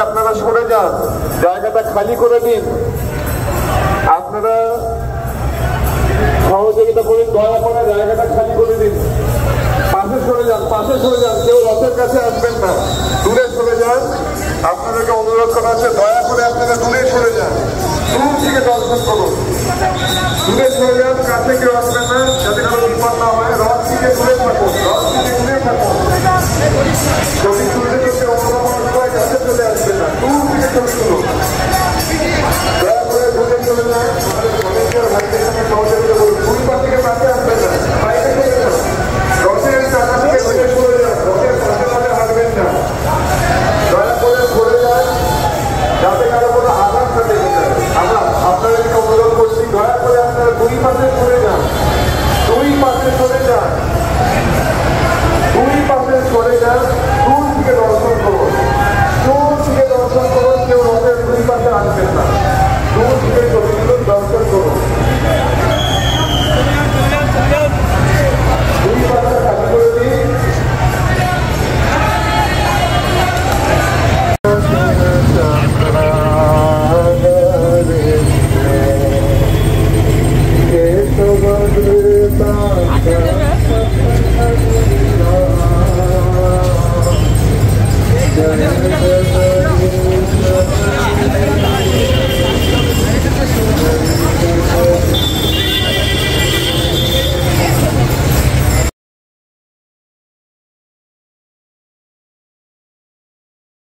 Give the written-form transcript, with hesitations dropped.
আপনারা সরে যান, জায়গাটা খালি করে দিন। আপনারা সহযোগিতা করে দয়া করে জায়গাটা খালি করে দিন। পাশে সরে যান, পাশে সরে যান, কেউ রথের কাছে আসবেন না, দূরে সরে যান। আপনাদেরকে অনুরোধ করা হচ্ছে দয়া করে আপনারা দূরে সরে যান, দূর থেকে দর্শন করুন। দূরে সরে যান, কাছে কেউ আসবেন না, যাতে কোনো বিপদ না হয়। রথ থেকে দূরে থাকুন, রথ থেকে দূরে থাকুন। ছবি তুলতে তুলতে অন্য সবাই কাছে চলে আসবে না, দূর থেকে ছবি তুলুন। দয়া করে দূরে চলে যান। আমাদের ভাইদের সঙ্গে সহযোগিতা করুন। দুই পা থেকে পাশে আসবেন না, বাইরে চলে যান। রথের চাকা থেকে দূরে সরে যান, রথের পাশে পাশে হাঁটবেন না। দয়া করে সরে যান, যাতে কারো কোনো আঘাত না লেগে যায়। আমরা আপনাদেরকে অনুরোধ করছি, দয়া করে আপনারা দুই পাশে সরে যান, দুই পাশে সরে যান, দুই পাশে সরে যান। দূর থেকে দর্শন করুন, দূর থেকে দর্শন করুন। কেউ রথের দুই পাশে আসবেন না, দূর থেকে ছবিগুলো দর্শন করুন। দুই পাশে খালি করে দিন। Bye.